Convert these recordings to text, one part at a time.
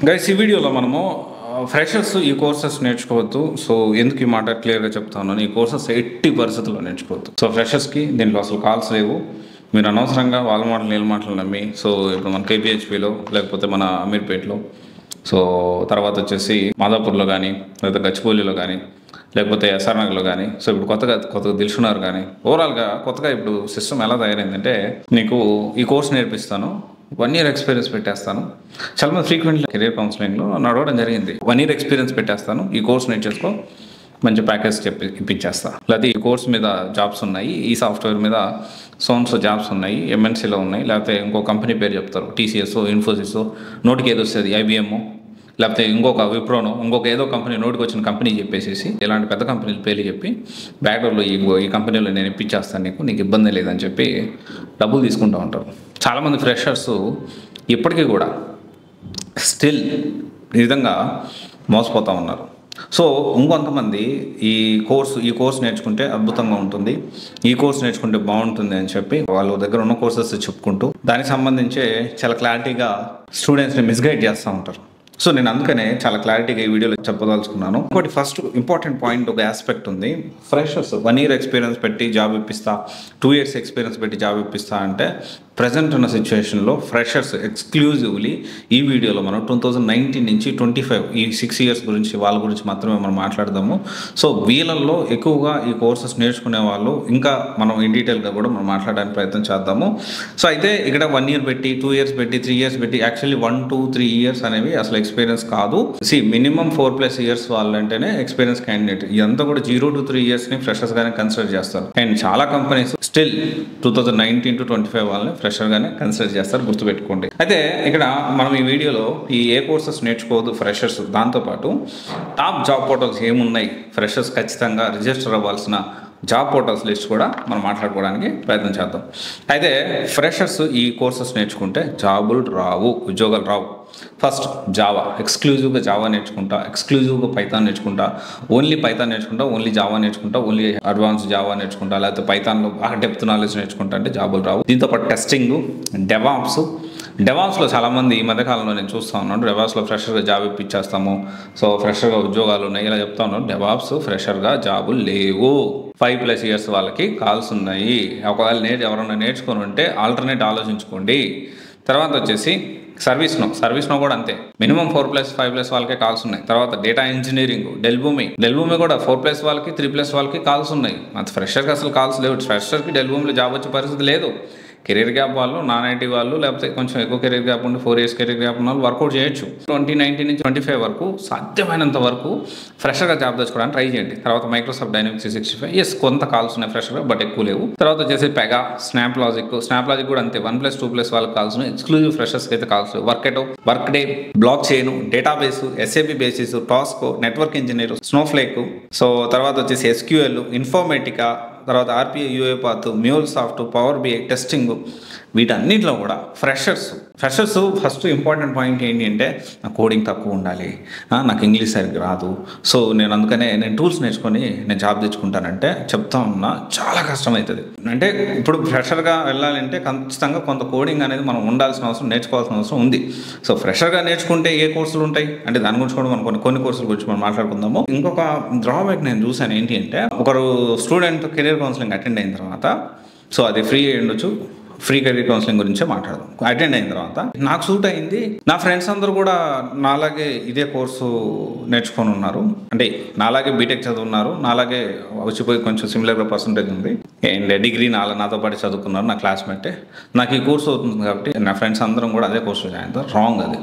Guys ఈ వీడియోలో మనము ఫ్రెషర్స్ ఈ కోర్సెస్ నేర్చుకోవద్దు. సో ఎందుకు ఈ మాట క్లియర్గా చెప్తాను, ఈ కోర్సెస్ ఎట్టి పరిస్థితుల్లో నేర్చుకోవద్దు. సో ఫ్రెషర్స్కి దీంట్లో అసలు కాల్స్ లేవు. మీరు అనవసరంగా వాళ్ళ మాటలు నీళ్ళ మాటలు నమ్మి, సో ఇప్పుడు మన కేపీహెచ్పిలో లేకపోతే మన అమీర్పేటలో, సో తర్వాత వచ్చేసి మాదాపూర్లో కానీ లేకపోతే గచ్చిబౌలిలో కానీ లేకపోతే ఎస్ఆర్ నగర్లో కానీ, సో ఇప్పుడు కొత్తగా దిల్సుఖ్నగర్ కానీ, ఓవరాల్గా కొత్తగా ఇప్పుడు సిస్టమ్ ఎలా తయారైందంటే, నీకు ఈ కోర్స్ నేర్పిస్తాను, 1 year ఎక్స్పీరియన్స్ పెట్టేస్తాను. చాలామంది ఫ్రీక్వెంట్లీ కెరీర్ కౌన్సిలింగ్లో నడవడం జరిగింది. 1 year ఎక్స్పీరియన్స్ పెట్టేస్తాను, ఈ కోర్స్ నేర్చేసుకో, మంచి ప్యాకేజ్ ఇప్పించేస్తా. లేకపోతే ఈ కోర్స్ మీద జాబ్స్ ఉన్నాయి, ఈ సాఫ్ట్వేర్ మీద సోన్స్ జాబ్స్ ఉన్నాయి, ఎంఎన్సీలో ఉన్నాయి, లేకపోతే ఇంకో కంపెనీ పేరు చెప్తారు, టీసీఎస్, ఇన్ఫోసిస్, నోటికి ఏదో వస్తుంది, ఐబిఎం, లేకపోతే ఇంకొక విప్రోనో, ఇంకొక ఏదో కంపెనీ, నోటికి వచ్చిన కంపెనీ చెప్పేసి ఇలాంటి పెద్ద కంపెనీల పేర్లు చెప్పి బ్యాక్డోర్లో ఈ కంపెనీలో నేను ఇప్పించేస్తాను, నీకు ఇబ్బంది లేదని చెప్పి డబ్బులు తీసుకుంటూ ఉంటారు. చాలామంది ఫ్రెషర్స్ ఇప్పటికీ కూడా స్టిల్ ఈ విధంగా మోసపోతూ ఉన్నారు. సో ఇంకొంతమంది ఈ కోర్స్ నేర్చుకుంటే అద్భుతంగా ఉంటుంది, ఈ కోర్స్ నేర్చుకుంటే బాగుంటుంది అని చెప్పి వాళ్ళ దగ్గర ఉన్న కోర్సెస్ చెప్పుకుంటూ దానికి సంబంధించి చాలా క్లారిటీగా స్టూడెంట్స్ని మిస్గైడ్ చేస్తూ ఉంటారు. సో నేను అందుకనే చాలా క్లారిటీగా ఈ వీడియోలో చెప్పదలుచుకున్నాను. ఇంకోటి ఫస్ట్ ఇంపార్టెంట్ పాయింట్, ఒక ఆస్పెక్ట్ ఉంది. ఫ్రెషర్స్ 1 year ఎక్స్పీరియన్స్ పెట్టి జాబ్ ఇప్పిస్తా, 2 years ఎక్స్పీరియన్స్ పెట్టి జాబ్ ఇప్పిస్తా అంటే ప్రజెంట్ ఉన్న సిచ్యువేషన్లో ఫ్రెషర్స్ ఎక్స్క్లూజివ్లీ ఈ వీడియోలో మనం 2019 నుంచి 25 ఈ 6 years గురించి, వాళ్ళ గురించి మాత్రమే మనం మాట్లాడదాము. సో వీళ్ళల్లో ఎక్కువగా ఈ కోర్సెస్ నేర్చుకునే వాళ్ళు ఇంకా మనం ఇన్ డీటెయిల్గా కూడా మనం మాట్లాడడానికి ప్రయత్నం చేద్దాము. సో అయితే ఇక్కడ 1 year పెట్టి, 2 years పెట్టి, 3 years పెట్టి, యాక్చువల్లీ 1, 2, 3 years అనేవి అసలు ఎక్స్పీరియన్స్ కాదు. మినిమం 4+ years వాళ్ళంటేనే ఎక్స్పీరియన్స్ క్యాండిడేట్. ఇదంతా కూడా 0 to 3 yearsని ఫ్రెషర్స్ గానే కన్సిడర్ చేస్తారు. అండ్ చాలా కంపెనీస్ స్టిల్ 2019 to 25 వాళ్ళని ఫ్రెషర్ గానే కన్సిడర్ చేస్తారు, గుర్తుపెట్టుకోండి. అయితే ఇక్కడ మనం ఈ వీడియోలో ఈ ఏ కోర్సెస్ నేర్చుకోవద్దు ఫ్రెషర్స్, దాంతోపాటు టాప్ జాబ్ పోర్టల్స్ ఏమున్నాయి, ఫ్రెషర్స్ ఖచ్చితంగా రిజిస్టర్ అవ్వాల్సిన జాబ్ పోర్టల్స్ లిస్ట్ కూడా మనం మాట్లాడుకోవడానికి ప్రయత్నం చేద్దాం. అయితే ఫ్రెషర్స్ ఈ కోర్సెస్ నేర్చుకుంటే జాబులు రావు, ఉద్యోగాలు రావు. ఫస్ట్ జావా, ఎక్స్క్లూజివ్గా జావా నేర్చుకుంటా, ఎక్స్క్లూజివ్గా పైథాన్ నేర్చుకుంటా, ఓన్లీ పైథాన్ నేర్చుకుంటా, ఓన్లీ జావా నేర్చుకుంటా, ఓన్లీ అడ్వాన్స్ జావా నేర్చుకుంటా, లేకపోతే పైథాన్లో బాగా డెప్త్ నాలెడ్జ్ నేర్చుకుంటా అంటే జాబులు రావు. దీంతో పాటు టెస్టింగ్, డెవాప్స్లో చాలామంది ఈ మధ్యకాలంలో నేను చూస్తూ ఉన్నాను, డెవాప్స్లో ఫ్రెషర్గా జాబ్ ఇప్పించేస్తాము, సో ఫ్రెషర్గా ఉద్యోగాలు ఉన్నాయి ఇలా చెప్తా ఉన్నాను. డెవాప్స్ ఫ్రెషర్గా జాబులు లేవు. 5+ years వాళ్ళకి కాల్స్ ఉన్నాయి. ఒకవేళ ఎవరైనా నేర్చుకొని ఉంటే ఆల్టర్నేట్ ఆలోచించుకోండి. తర్వాత వచ్చేసి సర్వీస్ నో కూడా అంతే, మినిమం 4+, 5+ వాళ్ళకే కాల్స్ ఉన్నాయి. తర్వాత డేటా ఇంజనీరింగ్, డెల్ భూమి కూడా 4+ వాళ్ళకి, 3+ వాళ్ళకి కాల్స్ ఉన్నాయి. అది ఫ్రెషర్కి అసలు కాల్స్ లేవు. ఫ్రెషర్కి డెల్ భూమిలో జాబ్ వచ్చే పరిస్థితి లేదు. కెరీర్ గ్యాప్ వాళ్ళు, నాన్ ఐటీ వాళ్ళు, లేకపోతే కొంచెం ఎక్కువ కెరీర్ గ్యాప్ ఉండి 4 years కెరీర్ గ్యాప్ ఉన్న వాళ్ళు వర్కౌట్ చేయొచ్చు. 2019 నుంచి 25 వరకు సాధ్యమైనంత వరకు ఫ్రెషర్గా జాబ్ తెచ్చుకోవడానికి ట్రై చేయండి. తర్వాత మైక్రోసాఫ్ట్ డైనమిక్స్ 365 కొంత కాల్స్ ఉన్నాయి ఫ్రెషర్గా, బట్ ఎక్కువ లేవు. తర్వాత వచ్చేసి పెగా, స్నాప్ లాజిక్ కూడా అంతే, 1+, 2+ వాళ్ళకి కాల్స్ ఉన్నాయి. ఎక్స్క్లూజివ్ ఫ్రెషర్స్కి అయితే కాల్స్ లేవు. Workday, blockchain, database, SAP basis, Tosca, network engineer, Snowflake, so తర్వాత వచ్చేసి ఎస్క్యూఎల్, ఇన్ఫోమేటికా, తర్వాత RPI, UiPath, MuleSoft, Power BI, testing, వీటన్నిటిలో కూడా ఫ్రెషర్స్ ఫస్ట్ ఇంపార్టెంట్ పాయింట్ ఏంటి అంటే, నాకు కోడింగ్ తక్కువ ఉండాలి, నాకు ఇంగ్లీష్ సరిగ్గా రాదు, సో అందుకనే నేను టూల్స్ నేర్చుకొని నేను జాబ్ తెచ్చుకుంటానంటే చెప్తా ఉన్నా చాలా కష్టమవుతుంది. అంటే ఇప్పుడు ఫ్రెషర్గా వెళ్ళాలంటే ఖచ్చితంగా కొంత కోడింగ్ అనేది మనం ఉండాల్సిన అవసరం, నేర్చుకోవాల్సిన అవసరం ఉంది. సో ఫ్రెషర్గా నేర్చుకుంటే ఏ కోర్సులు ఉంటాయి అంటే దాని గురించి కూడా మనం కొన్ని కోర్సుల గురించి మనం మాట్లాడుకుందాము. ఇంకొక డ్రాబ్యాక్ నేను చూసాను ఏంటి అంటే, ఒకరు స్టూడెంట్ కెరీర్ కౌన్సిలింగ్ అటెండ్ అయిన తర్వాత, సో అది ఫ్రీ అయ్యి ఉండొచ్చు, ఫ్రీ కెరీర్ కౌన్సిలింగ్ గురించే మాట్లాడదాం. అటెండ్ అయిన తర్వాత నాకు సూట్ అయింది, నా ఫ్రెండ్స్ అందరూ కూడా నాలాగే ఇదే కోర్సు నేర్చుకొని ఉన్నారు, అంటే నాలాగే బీటెక్ చదువున్నారు, నాలాగే వచ్చిపోయి కొంచెం సిమిలర్గా పర్సంటేజ్ ఉంది, అండ్ డిగ్రీ నాతో పాటు చదువుకున్నారు, నా క్లాస్మేటే, నాకు ఈ కోర్సు అవుతుంది కాబట్టి నా ఫ్రెండ్స్ అందరం కూడా అదే కోర్సు జాయిన్ అవుతారు. రాంగ్ అది.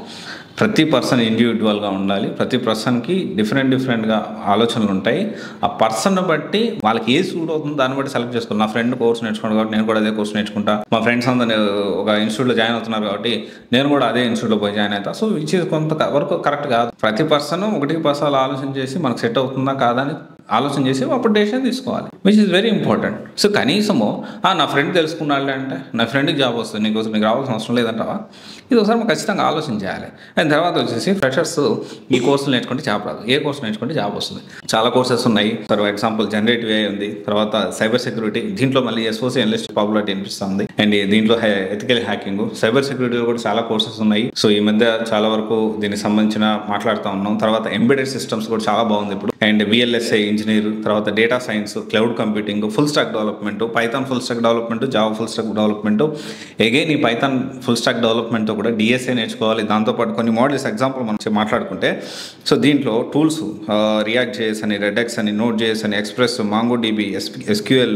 ప్రతి పర్సన్ ఇండివిజువల్గా ఉండాలి, ప్రతి పర్సన్కి డిఫరెంట్గా ఆలోచనలు ఉంటాయి. ఆ పర్సన్ బట్టి వాళ్ళకి ఏ సూట్ అవుతుందో దాన్ని బట్టి సెలెక్ట్ చేసుకోవాలి. నా ఫ్రెండ్ కోర్స్ నేర్చుకున్నాను కాబట్టి నేను కూడా అదే కోర్స్ నేర్చుకుంటా, మా ఫ్రెండ్స్ అందరూ ఒక ఇన్స్టిట్యూట్లో జాయిన్ అవుతున్నారు కాబట్టి నేను కూడా అదే ఇన్స్టిట్యూట్లో పోయి జాయిన్ అవుతా. సో విచ్ ఈజ్ కొంత వరకు కరెక్ట్ కాదు. ప్రతి పర్సన్ 1% ఆలోచన చేసి మనకు సెట్ అవుతుందా కాదా అని ఆలోచన చేసి అప్పుడు డెసిషన్ తీసుకోవాలి, which is very important. So కనీసము నా ఫ్రెండ్ తెలుసుకున్నాడు అంటే నా ఫ్రెండ్కి జాబ్ వస్తుంది, నీకు రావాల్సిన అవసరం లేదంటావా? ఇది ఒకసారి మనం ఖచ్చితంగా ఆలోచన చేయాలి. అండ్ తర్వాత వచ్చేసి ఫ్రెషర్స్ ఈ కోర్సులు నేర్చుకుంటే జాబ్ రాదు, ఏ కోర్సు నేర్చుకుంటే జాబ్ వస్తుంది. చాలా కోర్సెస్ ఉన్నాయి. ఫర్ ఎగ్జాంపుల్ జనరేటివ్ AI ఉంది, తర్వాత సైబర్ సెక్యూరిటీ, దీంట్లో మళ్ళీ SOC అనలిస్ట్ పాపులారిటీ అనిపిస్తుంది. అండ్ దీంట్లో ఎథికల్ హ్యాకింగ్, సైబర్ సెక్యూరిటీలో కూడా చాలా కోర్సెస్ ఉన్నాయి. సో ఈ మధ్య చాలా వరకు దీనికి సంబంధించిన మాట్లాడుతూ ఉన్నాం. తర్వాత ఎంబెడెడ్ సిస్టమ్స్ కూడా చాలా బాగుంది ఇప్పుడు. అండ్ VLSI ఇంజనీర్, తర్వాత data science, cloud computing, full stack development, Python full stack development, Java full stack development. Again ఈ పైథాన్ ఫుల్ స్టాక్ డెవలప్మెంట్ కూడా DSA నేర్చుకోవాలి. దాంతోపాటు కొన్ని మోడల్స్ ఎగ్జాంపుల్ మనం మాట్లాడుకుంటే, సో దీంట్లో టూల్స్ రియాక్ట్ JS అని, రెడెక్స్ అని, Node.js అని, ఎక్స్ప్రెస్, MongoDB, SQL,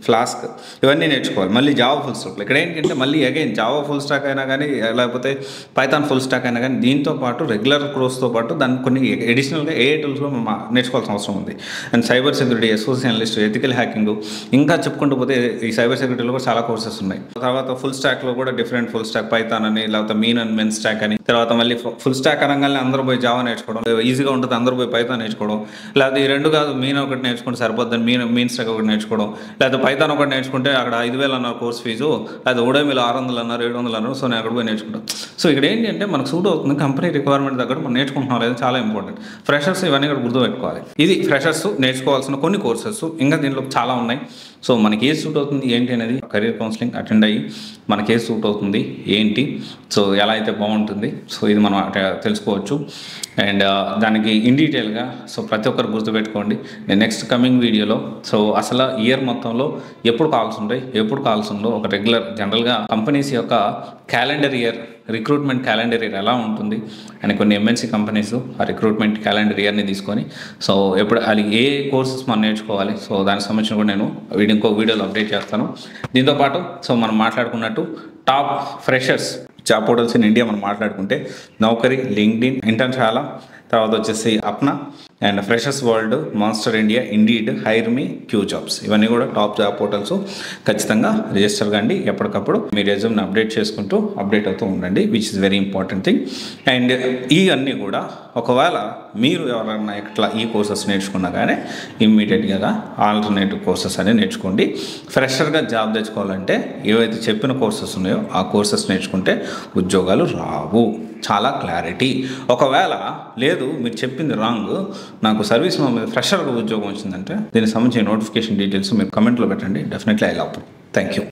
ఫ్లాస్క్, ఇవన్నీ నేర్చుకోవాలి. మళ్ళీ జావా ఫుల్ స్టాక్. ఇక్కడ ఏంటంటే మళ్ళీ అగైన్ జావా ఫుల్ స్టాక్ అయినా కానీ, లేకపోతే పైథాన్ ఫుల్ స్టాక్ అయినా కానీ, దీంతో పాటు రెగ్యులర్ కోర్స్తో పాటు దాన్ని కొన్ని అడిషనల్గా AI టూల్స్ కూడా మనం నేర్చుకోవాల్సిన అవసరం ఉంది. And cyber security, SOC analyst, ethical hacking, ఇంకా చెప్పుకుంటూ పోతే ఈ సైబర్ సెక్యూరిటీలో కూడా చాలా కోర్సెస్ ఉన్నాయి. తర్వాత ఫుల్ స్టాక్లో కూడా డిఫరెంట్ ఫుల్ స్టాక్, పైథాన్ అని, లేకపోతే మీన్ అండ్ మెన్ స్టాక్ అని, తర్వాత మళ్ళీ ఫుల్ స్టాక్ అనగానే అందరూ పోయి జావా నేర్చుకోవడం ఈజీగా ఉంటుంది, అందరూ పోయి పైథాన్ నేర్చుకోవడం, లేకపోతే ఈ రెండు కాదు, మీన్ ఒకటి నేర్చుకుంటే సరిపోద్దని మీన్ స్టాక్ ఒకటి నేర్చుకోవడం, లేకపోతే పైథాన్ ఒకటి నేర్చుకుంటే అక్కడ 5,000 అన్నారు కోర్స్ ఫీజు, లేకపోతే Udemyలో 600 అన్నారు, 700 అన్నారు, సో నేను అక్కడ పోయి నేర్చుకుంటాం. సో ఇక్కడ ఏంటి అంటే మనకు సూట్ అవుతుంది, కంపెనీ రిక్వైర్మెంట్ దగ్గర మనం నేర్చుకుంటున్నాం అనేది చాలా ఇంపార్టెంట్. ఫ్రెషర్స్ ఇవన్నీ కూడా గుర్తుపెట్టుకోవాలి. ఇది ఫ్రెషర్స్ నేర్చుకోవాల్సిన కొన్ని కోర్సెస్. ఇంకా దీంట్లో చాలా ఉన్నాయి. సో మనకి ఏ సూట్ అవుతుంది ఏంటి అనేది కెరీర్ కౌన్సిలింగ్ అటెండ్ అయ్యి మనకి ఏ సూట్ అవుతుంది ఏంటి, సో ఎలా అయితే బాగుంటుంది, సో ఇది మనం తెలుసుకోవచ్చు. అండ్ దానికి ఇన్ డీటెయిల్గా సో ప్రతి ఒక్కరు గుర్తుపెట్టుకోండి. నేను నెక్స్ట్ కమింగ్ వీడియోలో సో అసలు ఇయర్ మొత్తంలో ఎప్పుడు కాల్స్ ఉంటాయి, ఎప్పుడు కాల్స్ ఉండో ఒక రెగ్యులర్ జనరల్గా కంపెనీస్ యొక్క calendar year, recruitment calendar year ఎలా ఉంటుంది అని కొన్ని MNC కంపెనీస్ ఆ రిక్రూట్మెంట్ క్యాలెండర్ ఇయర్ని తీసుకొని సో ఎప్పుడు అది ఏ కోర్సెస్ మనం నేర్చుకోవాలి, సో దానికి సంబంధించిన కూడా నేను ఇంకో వీడియోలో అప్డేట్ చేస్తాను. దీంతోపాటు సో మనం మాట్లాడుకున్నట్టు top freshers job portals in India మనం మాట్లాడుకుంటే నౌకరీ, లింక్డ్ఇన్, ఇంటర్న్షాలా, తర్వాత వచ్చేసి Apna and freshers world, Monster India, Indeed, hire me, Q jobs, ఇవన్నీ కూడా టాప్ జాబ్ పోర్టల్స్. ఖచ్చితంగా రిజిస్టర్ కండి. ఎప్పటికప్పుడు మీ రెజ్యూమ్ని అప్డేట్ చేసుకుంటూ అప్డేట్ అవుతూ ఉండండి, which is very important thing. And ఇవన్నీ కూడా ఒకవేళ మీరు ఎవరైనా ఇట్లా ఈ కోర్సెస్ నేర్చుకున్నా కానీ ఇమ్మీడియట్గా ఆల్టర్నేటివ్ కోర్సెస్ అనేది నేర్చుకోండి. ఫ్రెషర్గా జాబ్ తెచ్చుకోవాలంటే ఏవైతే చెప్పిన కోర్సెస్ ఉన్నాయో ఆ కోర్సెస్ నేర్చుకుంటే ఉద్యోగాలు రావు. చాలా క్లారిటీ. ఒకవేళ లేదు మీరు చెప్పింది రాంగ్, నాకు సర్వీస్ మీద ఫ్రెషర్గా ఉద్యోగం వచ్చిందంటే దీనికి సంబంధించిన నోటిఫికేషన్ డీటెయిల్స్ మీరు కమెంట్లో పెట్టండి. Definitely I will approve. Thank you.